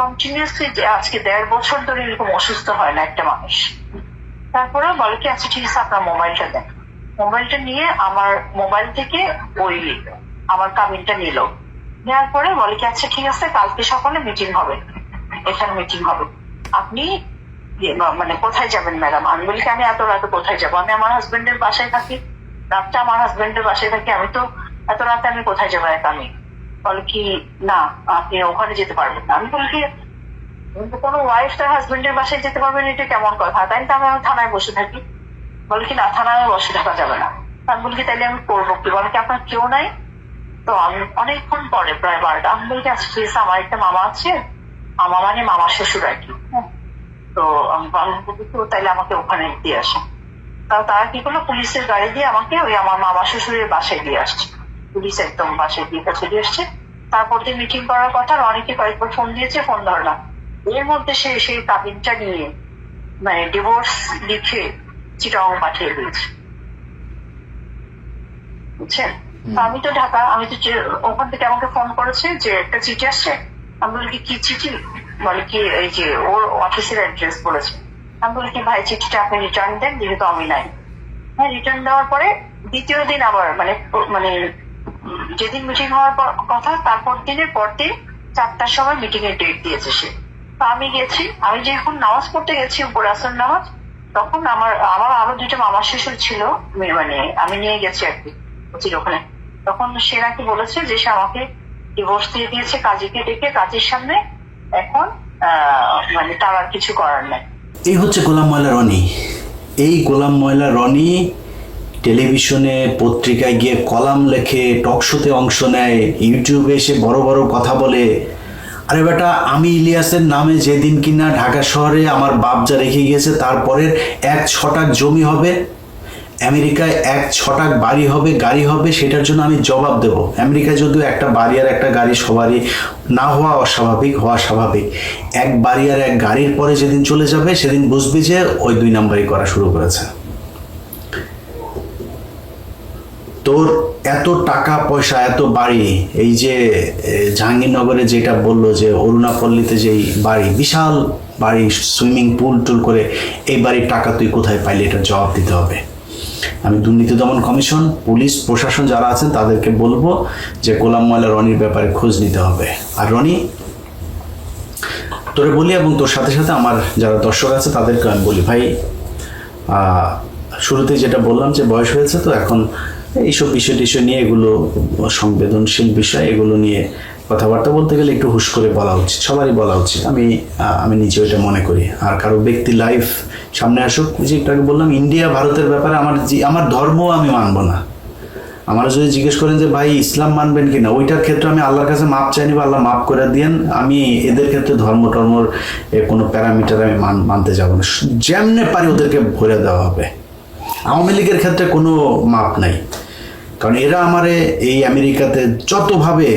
কন্টিনিউসলি আজকে 1.5 বছর ধরে এরকম অসুস্থ হয় না একটা মানুষ। তারপরে বলে কি আচ্ছা ঠিক আছে আপনার মোবাইলটা দেন। মোবাইলটা নিয়ে আমার মোবাইল থেকে ওই আমার কাবিনটা নিল। নেওয়ার পরে বলে কি আচ্ছা ঠিক আছে কালকে সকালে মিটিং হবে, এখানে মিটিং হবে, আপনি মানে কোথায় যাবেন ম্যাডাম? আমি বলি কি আমি এত রাতে কোথায় যাবো, আমি আমার হাজবেন্ডের বাসায় থাকি, রাতটা আমার হাজবেন্ডের বাসায় থাকি, আমি তো এত রাতে আমি কোথায় যাবো একা আমি। বলে কি না আপনি ওখানে যেতে পারবেন না। আমি বলি কি কোনো ওয়াইফ তার হাজবেন্ডের বাসায় যেতে পারবেন, এটা কেমন কথা? তাই তো আমি থানায় বসে থাকি। বলে কি না থানায় বসে থাকা যাবে না। আমি বলি কি তাইলে আমি করবো কি? বলে কি আপনার কেউ নাই? তো আমি অনেকক্ষণ পরে প্রায় 12টা, আমি বলি আচ্ছা ঠিক আছে আমার একটা মামা আছে, মামা মানে মামা শ্বশুর আর কি। তো আমি বলি তাইলে আমাকে ওখানে দিয়ে আসে। তারা কি করলো, পুলিশের গাড়ি দিয়ে আমাকে ওই আমার মামা শ্বশুরের বাসায় দিয়ে আসছে। পুলিশ একদম বাসায় দিয়ে কাছে দিয়ে আসছে। তারপর দিয়ে মিটিং করার কথা, অনেকে কয়েকবার ফোন দিয়েছে, ফোন ধরে না। এর মধ্যে সে সেই কাবিনটা নিয়ে মানে ডিভোর্স লিখে চিটাং পাঠিয়ে দিয়েছে, বুঝছেন? আমি তো ঢাকা, আমি তো ওখান থেকে আমাকে ফোন করেছে যে একটা চিঠি আসছে। আমি বলি কি চিঠি? বলে কি এই যে ওর অফিসের অ্যাড্রেস বলেছে। আমি বলি কি ভাই চিঠিটা আপনি রিটার্ন দেন, যেহেতু আমি নাই। হ্যাঁ, রিটার্ন দেওয়ার পরে দ্বিতীয় দিন আবার মানে যেদিন মিটিং হওয়ার কথা তারপর দিনের পর দিন 4টার সময় মিটিং এর ডেট দিয়েছে সে। তো আমি গেছি, আমি যখন নামাজ পড়তে গেছি উপরে আসর নামাজ, তখন আমার আরো 2টা মামা শ্বশুর ছিল, মানে আমি নিয়ে গেছি আর কি ওখানে। তখন সে নাকি বলেছে যে সে আমাকে ডিভোর্স দিয়ে দিয়েছে কাজীকে ডেকে, কাজীর সামনে। এখন মানে তার আর কিছু করার নাই। এই হচ্ছে গোলাম ময়লা রনি। এই গোলাম ময়লা রনি টেলিভিশনে পত্রিকায় গিয়ে কলাম লেখে, টক শোতে অংশ নেয়, ইউটিউবে এসে বড় বড় কথা বলে। আরে বেটা, আমি ইলিয়াসের নামে যেদিন কিনা ঢাকা শহরে আমার বাপ যা রেখে গিয়েছে তারপরের 1 ছটাক জমি হবে, আমেরিকায় 1 ছটাক বাড়ি হবে, গাড়ি হবে, সেটার জন্য আমি জবাব দেব। আমেরিকায় যদিও একটা বাড়ি আর একটা গাড়ি সবারই না হওয়া অস্বাভাবিক, হওয়া স্বাভাবিক। 1 বাড়ি আর 1 গাড়ির পরে যেদিন চলে যাবে সেদিন বুঝবি যে ওই 2 নাম্বারই করা শুরু করেছে। তোর এত টাকা পয়সা, এত বাড়ি, এই যে জাহাঙ্গীরনগরে যেটা বললো যে অরুণাপল্লীতে যেই বাড়ি, বিশাল বাড়ি, সুইমিং পুল টুল করে, এই বাড়ির টাকা তুই কোথায় পাইলি? এটার জবাব দিতে হবে। আমি দুর্নীতি দমন কমিশন, পুলিশ প্রশাসন যারা আছেন তাদেরকে বলবো যে গোলাম ময়লা রনির ব্যাপারে খোঁজ নিতে হবে। আর রনি, তোরে বলি এবং তোর সাথে সাথে আমার যারা দর্শক আছে তাদেরকে আমি বলি, ভাই শুরুতে যেটা বললাম যে বয়স হয়েছে, তো এখন এইসব বিষয় নিয়ে, এগুলো সংবেদনশীল বিষয়, এগুলো নিয়ে কথাবার্তা বলতে গেলে একটু হুশ করে বলা উচিত, সবারই বলা উচিত। আমি নিজে ওইটা মনে করি। আর কারো ব্যক্তি লাইফ সামনে আসুক, যে একটু আগে বললাম ইন্ডিয়া ভারতের ব্যাপারে আমার ধর্ম আমি মানবো না। আমার যদি জিজ্ঞেস করেন যে ভাই ইসলাম মানবেন কিনা, ওইটার ক্ষেত্রে আমি আল্লাহর কাছে মাপ চাইনি, বা আল্লাহ মাপ করে দিয়েন। আমি এদের ক্ষেত্রে টর্মর কোনো প্যারামিটার আমি মানতে যাবো না, যেমনে পারি ওদেরকে ভরে দেওয়া হবে। আওয়ামী লীগের ক্ষেত্রে কোনো মাপ নাই, কারণ এরা আমারে এই আমেরিকাতে যতভাবে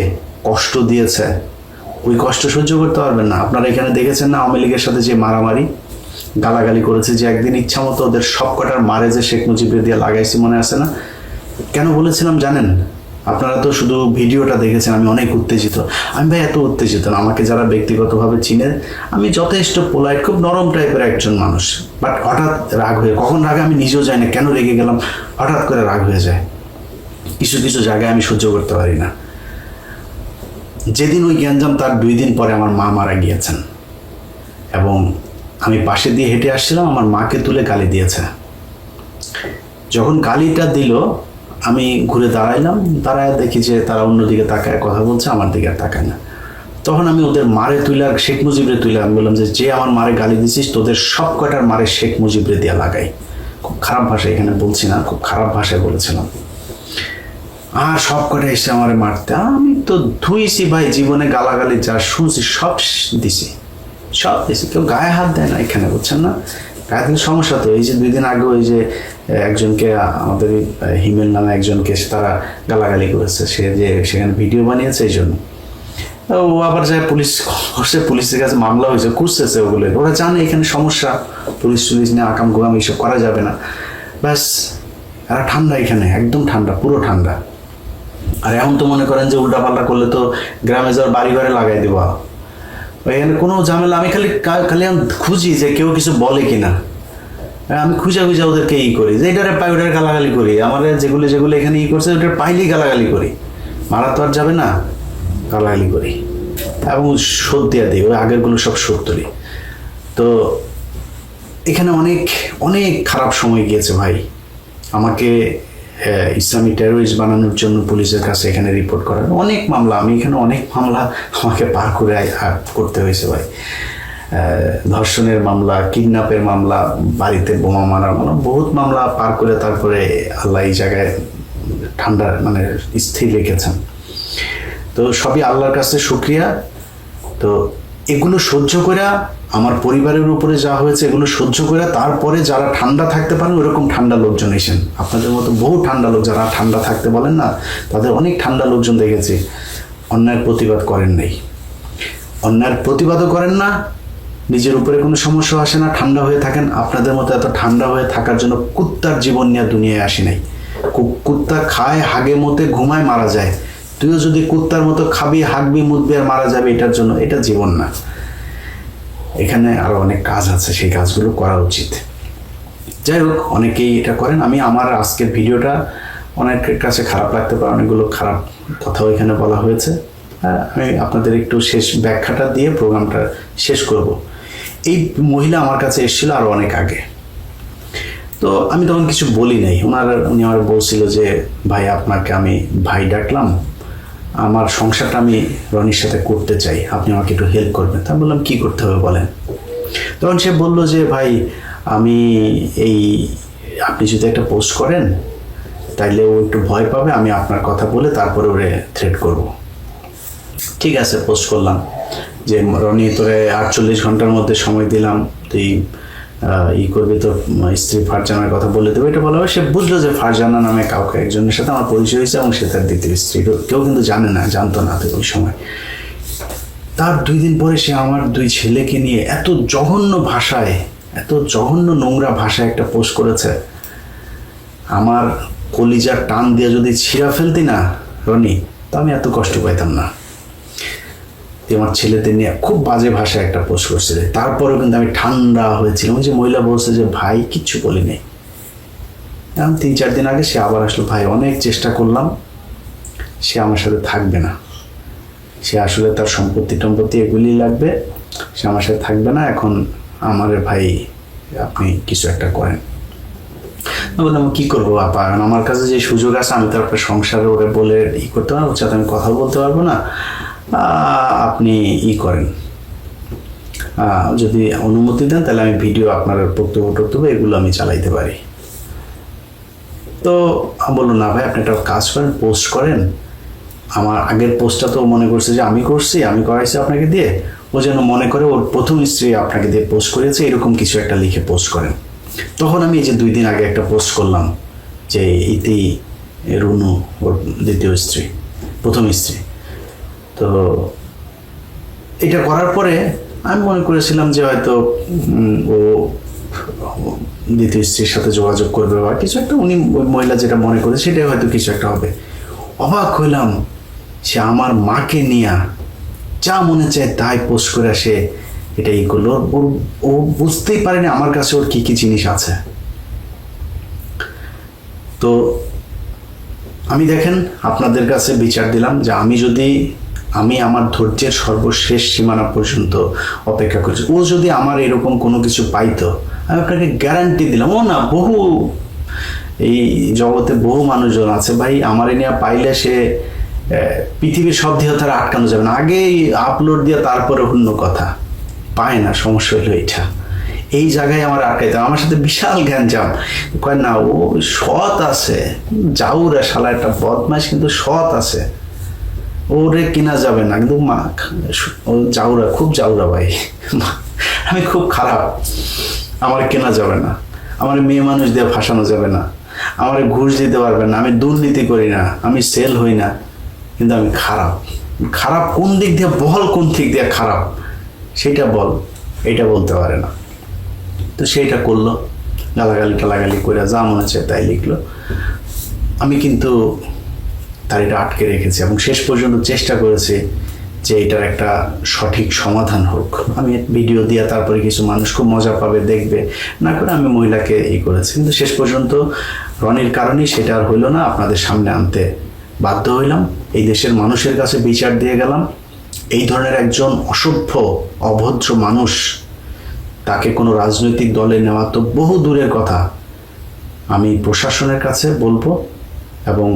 কষ্ট দিয়েছে, ওই কষ্ট সহ্য করতে পারবেন না। আপনারা এখানে দেখেছেন না আওয়ামী লীগের সাথে যে মারামারি, গালাগালি করেছে যে একদিন ইচ্ছা মতো ওদের সব কটার মারে যে শেখ মুজিবের দিয়ে লাগাইছি, মনে আছে না? কেন বলেছিলাম জানেন? আপনারা তো শুধু ভিডিওটা দেখেছেন, আমি অনেক উত্তেজিত। আমি ভাই এত উত্তেজিত না, আমাকে যারা ব্যক্তিগতভাবে চিনে, আমি যথেষ্ট পোলাইট, খুব নরম টাইপের একজন মানুষ। বাট হঠাৎ রাগ হয়ে, কখন রাগে আমি নিজেও জানি না, কেন রেগে গেলাম, হঠাৎ করে রাগ হয়ে যায়। কিছু কিছু জায়গায় আমি সহ্য করতে পারি না। যেদিন ওই গ্যাঞ্জাম, তার 2 দিন পরে আমার মা মারা গিয়েছেন, এবং আমি পাশে দিয়ে হেঁটে আসছিলাম, আমার মাকে তুলে গালি দিয়েছে। যখন গালিটা দিল, আমি ঘুরে দাঁড়াইলাম, দাঁড়ায় দেখি যে তারা অন্যদিকে তাকায় কথা বলছে, আমার দিকে আর তাকায় না। তখন আমি ওদের মারে তুলে, শেখ মুজিবরে তুলে আমি বললাম যে আমার মারে গালি দিছিস, তোদের সব কটার মারে শেখ মুজিবরে দিয়া লাগাই। খুব খারাপ ভাষায়, এখানে বলছি না, খুব খারাপ ভাষায় বলেছিলাম। আর সব কটা এসে আমারে মারতে, আমি তো ধুইছি ভাই, জীবনে গালাগালি যা শুনছি সব দিছি, সব দিছি। কেউ গায়ে হাত দেয় না এখানে, বুঝছেন না? গায়ে দিলে সমস্যা তো। এই যে 2 দিন আগে ওই যে একজনকে, আমাদের হিমেল নামে একজনকে তারা গালাগালি করেছে, সে যে সেখানে ভিডিও বানিয়েছে, এই জন্য ও আবার যায় পুলিশ করছে, পুলিশের কাছে মামলা হয়েছে, খুঁজতেছে ওগুলো। ওরা জানে এখানে সমস্যা, পুলিশ নিয়ে আকাম গোকাম এইসব করা যাবে না। ব্যাস, এরা ঠান্ডা, এখানে একদম ঠান্ডা, পুরো ঠান্ডা। আর এখন তো মনে করেন যে উল্টাপাল্টা করলে তো গ্রামে যাওয়ার বাড়ি ঘরে লাগাই দেওয়া, এখানে কোনো ঝামেলা। আমি খালি আমি খুঁজি যে কেউ কিছু বলে কিনা, আমি খুঁজা ওদেরকে করি, যে এটারে পাই ওটার গালাগালি করি। আমার যেগুলো এখানে করছে ওটার পাইলেই গালাগালি করি, মারা তো আর যাবে না, গালাগালি করি এবং শোধ দিয়া দিই, ওই আগেরগুলো সব শোধ তুলি। তো এখানে অনেক অনেক খারাপ সময় গিয়েছে ভাই। আমাকে ইসলামিক টেরোরিস্ট বানানোর জন্য পুলিশের কাছে এখানে রিপোর্ট করার অনেক মামলা, আমি এখানে অনেক মামলা আমাকে পার করে করতে হয়েছে ভাই। ধর্ষণের মামলা, কিডন্যাপের মামলা, বাড়িতে বোমা মারার মামলা, বহুত মামলা পার করে তারপরে আল্লাহ এই জায়গায় ঠান্ডা মানে স্থির রেখেছেন। তো সবই আল্লাহর কাছে শুকরিয়া। তো এগুলো সহ্য করে, আমার পরিবারের উপরে যা হয়েছে এগুলো সহ্য করে, তারপরে যারা ঠান্ডা থাকতে পারেন ওরকম ঠান্ডা লোকজন এসেন। আপনাদের মতো বহু ঠান্ডা লোক যারা ঠান্ডা থাকতে বলেন না, তাদের অনেক ঠান্ডা লোকজন দেখেছি, অন্যায়ের প্রতিবাদ করেন নাই, অন্যায়ের প্রতিবাদও করেন না, নিজের উপরে কোনো সমস্যা আসে না, ঠান্ডা হয়ে থাকেন। আপনাদের মতো এত ঠান্ডা হয়ে থাকার জন্য কুত্তার জীবন নিয়ে দুনিয়ায় আসি নাই। কুত্তা খায়, হাগে, মতে, ঘুমায়, মারা যায়। তুইও যদি কুত্তার মতো খাবি, হাগবি, মুতবি আর মারা যাবে, এটার জন্য, এটা জীবন না। এখানে আরো অনেক কাজ আছে, সেই কাজগুলো করা উচিত। যাই হোক, অনেকেই এটা করেন। আমি আমার আজকের ভিডিওটা অনেকের কাছে খারাপ লাগতে পারে, অনেকগুলো খারাপ কথাও এখানে বলা হয়েছে। আমি আপনাদের একটু শেষ ব্যাখ্যাটা দিয়ে প্রোগ্রামটা শেষ করব। এই মহিলা আমার কাছে এসেছিল আরো অনেক আগে, তো আমি তখন কিছু বলি নাই। উনি আমার বলছিল যে ভাই, আপনাকে আমি ভাই ডাকলাম, আমার সংসারটা আমি রনির সাথে করতে চাই, আপনি আমাকে একটু হেল্প করবেন। তা বললাম কি করতে হবে বলেন। তখন সে বললো যে ভাই, আমি আপনি যদি একটা পোস্ট করেন তাইলে ও একটু ভয় পাবে, আমি আপনার কথা বলে তারপরে ওরে থ্রেট করব। ঠিক আছে, পোস্ট করলাম যে রনি, তোরে 48 ঘন্টার মধ্যে সময় দিলাম, তুই করবি, তো স্ত্রী ফারজানার কথা বলে দেবো। এটা বলা হয়, সে বুঝলো যে ফারজানা নামে কাউকে একজনের সাথে আমার পরিচয় হয়েছে, এবং সে তার দ্বিতীয় স্ত্রী। কেউ কিন্তু জানতো না ওই সময়। তার 2 দিন পরে সে আমার 2 ছেলেকে নিয়ে এত জঘন্য ভাষায়, এত জঘন্য নোংরা ভাষায় একটা পোস্ট করেছে। আমার কলিজার টান দিয়ে যদি ছিঁড়া ফেলতি না রনি, তা আমি এত কষ্ট পাইতাম না। আমার ছেলেদের নিয়ে খুব বাজে ভাষায় একটা পোস্ট করছিল। তারপরেও কিন্তু আমি ঠান্ডা হয়েছিলাম। যে মহিলা বলছে যে ভাই, কিচ্ছু বলি নাই। 3-4 দিন আগে সে আবার আসলো, ভাই অনেক চেষ্টা করলাম, সে আমার সাথে থাকবে না, সে আসলে তার সম্পত্তি এগুলি লাগবে, সে আমার সাথে থাকবে না। এখন আমার ভাই, আপনি কিছু একটা করেন। বললাম কি করবো আপা, আমার কাছে যে সুযোগ আছে, আমি তারপরে সংসারে ওরে বলে করতে পারবো, সাথে আমি কথা বলতে পারবো না, আপনি করেন, যদি অনুমতি দেন তাহলে আমি ভিডিও, আপনার বক্তব্য এগুলো আমি চালাইতে পারি। তো বললো না ভাই, আপনি একটা কাজ করেন, পোস্ট করেন। আমার আগের পোস্টটা তো মনে করছে যে আমি করছি, আমি করাইছি আপনাকে দিয়ে, ও যেন মনে করে ওর প্রথম স্ত্রী আপনাকে দিয়ে পোস্ট করেছে, এরকম কিছু একটা লিখে পোস্ট করেন। তখন আমি এই যে 2 দিন আগে একটা পোস্ট করলাম যে ইতি রুনু ওর দ্বিতীয় স্ত্রী, প্রথম স্ত্রী। তো এটা করার পরে আমি মনে করেছিলাম যে হয়তো ও দ্বিতীয় স্ত্রীর সাথে যোগাযোগ করবে বা কিছু একটা, উনি ওই মহিলা যেটা মনে করে সেটাই হয়তো কিছু একটা হবে। অবাক হইলাম, সে আমার মাকে নিয়ে যা মনে চায় তাই পোস্ট করে সে এটা ই করলো। ও বুঝতেই পারেনি আমার কাছে ওর কি কি জিনিস আছে। তো আমি দেখেন আপনাদের কাছে বিচার দিলাম যে আমি আমার ধৈর্যের সর্বশেষ সীমানা পর্যন্ত অপেক্ষা করছি। ও যদি আমার এরকম কোনো কিছু পাইতো, আমি আপনাকে গ্যারান্টি দিলাম, ও না বহু এই জগতে বহু মানুষজন আছে ভাই, আমার নিয়ে পাইলে সে পৃথিবীর সব দিয়ে তারা আটকানো যাবে না, আগেই আপলোড দিয়ে তারপরে অন্য কথা পায় না। সমস্যা হলো এটা, এই জায়গায় আমার আটকাইতে আমার সাথে বিশাল জ্ঞানজাম। কয় না ও সৎ আছে, জাউরা শালা একটা বদমাইশ, কিন্তু সৎ আছে, ওরে কিনা যাবে না, কিন্তু মা ও জাউরা, খুব জাউরা ভাই, আমি খুব খারাপ, আমার কেনা যাবে না, আমার মেয়ে মানুষ দিয়ে ফাঁসানো যাবে না, আমার ঘুষ দিতে পারবে না, আমি দুর্নীতি করি না, আমি সেল হই না, কিন্তু আমি খারাপ। খারাপ কোন দিক দিয়ে বল, কোন দিক দিয়ে খারাপ সেটা বল, এটা বলতে পারে না। তো সেইটা করলো, গালাগালি করে যা মনে হচ্ছে তাই লিখলো। আমি কিন্তু তার এটা আটকে রেখেছি এবং শেষ পর্যন্ত চেষ্টা করেছি যে এটার একটা সঠিক সমাধান হোক। আমি ভিডিও দিয়ে তারপরে কিছু মানুষ খুব মজা পাবে, দেখবে, না করে আমি মহিলাকে করেছি। কিন্তু শেষ পর্যন্ত রনির কারণেই সেটা আর হইল না, আপনাদের সামনে আনতে বাধ্য হইলাম। এই দেশের মানুষের কাছে বিচার দিয়ে গেলাম। এই ধরনের একজন অসভ্য অভদ্র মানুষ, তাকে কোনো রাজনৈতিক দলে নেওয়া তো বহু দূরের কথা। আমি প্রশাসনের কাছে বলবো এবং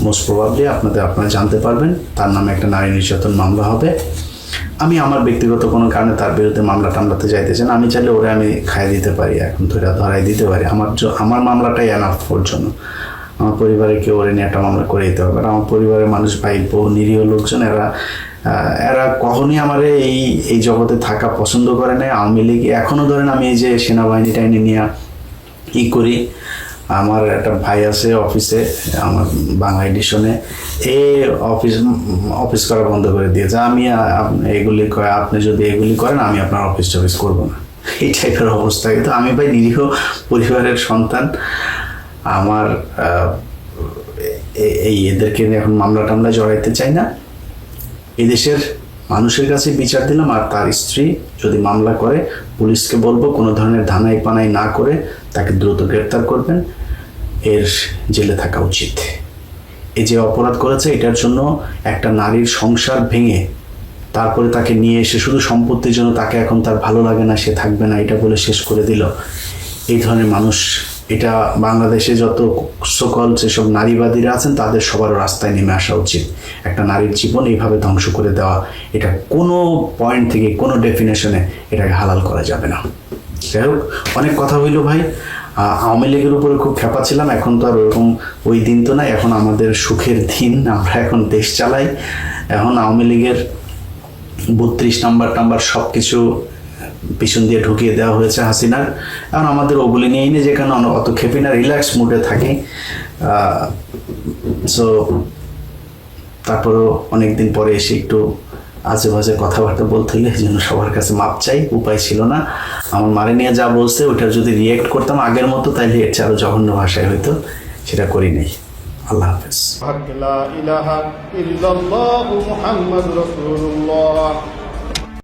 মোস্ট প্রবাবলি আপনারা জানতে পারবেন তার নামে একটা নারী নির্যাতন মামলা হবে। আমি আমার ব্যক্তিগত কোনো কারণে তার বিরুদ্ধে মামলা টামলাতে যাইতে চান, আমি চাইলে ওরে আমি খাইয়ে দিতে পারি, এখন ধরাই দিতে পারি। আমার মামলাটাই এনাফ ওর জন্য। আমার পরিবারে কেউ ওরে নিয়ে একটা মামলা করে দিতে হবে। আমার পরিবারের মানুষ ভাই বহু নিরীহ লোকজন, এরা কখনই আমার এই জগতে থাকা পছন্দ করে না। আওয়ামী লীগ এখনো ধরেন আমি এই যে সেনাবাহিনী টাইনি নিয়ে করি, আমার একটা ভাই আছে অফিসে, আমার বাংলা এডিশনে, অফিস করা বন্ধ করে দিয়েছে। আমি এগুলি আপনি যদি এগুলি করেন আমি আপনার অফিস টফিস করবো না, এই টাইপের অবস্থা। কিন্তু আমি ভাই নিরীহ পরিবারের সন্তান, আমার এদেরকে এখন মামলা টামলা জড়াইতে চাই না। এদেশের মানুষের কাছে বিচার দিলাম। আর তার স্ত্রী যদি মামলা করে, পুলিশকে বলবো কোনো ধরনের ধানাই পানাই না করে তাকে দ্রুত গ্রেপ্তার করবেন, এর জেলে থাকা উচিত। এই যে অপরাধ করেছে এটার জন্য একটা নারীর সংসার ভেঙে তারপরে তাকে নিয়ে এসে শুধু সম্পত্তির জন্য তাকে এখন তার ভালো লাগে না, সে থাকবে না, এটা বলে শেষ করে দিল। এই ধরনের মানুষ, এটা বাংলাদেশে যত সকল যেসব নারীবাদীরা আছেন তাদের সবার রাস্তায় নেমে আসা উচিত। একটা নারীর জীবন এইভাবে ধ্বংস করে দেওয়া, এটা কোনো পয়েন্ট থেকে কোনো ডেফিনেশনে এটাকে হালাল করা যাবে না। যাই হোক, অনেক কথা হইল ভাই। আওয়ামী লীগের উপরে খুব খেপা ছিলাম, এখন তো আর ওরকম ওই দিন তো নাই, এখন আমাদের সুখের দিন, আমরা এখন দেশ চালাই। এখন আওয়ামী লীগের 32 নাম্বার সব কিছু পিছন দিয়ে ঢুকিয়ে দেওয়া হয়েছে হাসিনার। এখন আমাদের ওগুলি নিয়েই নেই, যেখানে অত খেপি না, রিল্যাক্স মুডে থাকি। সো তারপরেও অনেকদিন পরে এসে একটু আজে বাজে কথাবার্তা বলতে হলে এই জন্য সবার কাছে মাপ চাই, উপায় ছিল না। আমার মারে নিয়ে যা বলছে ওটা যদি রিয়েক্ট করতাম আগের মতো, তাইলে এর চেয়ে আরো জঘন্য ভাষায় হয়তো, সেটা করি নাই। আল্লাহ হাফেজ। লা ইলাহা ইল্লাল্লাহু মুহাম্মাদুর রাসূলুল্লাহ।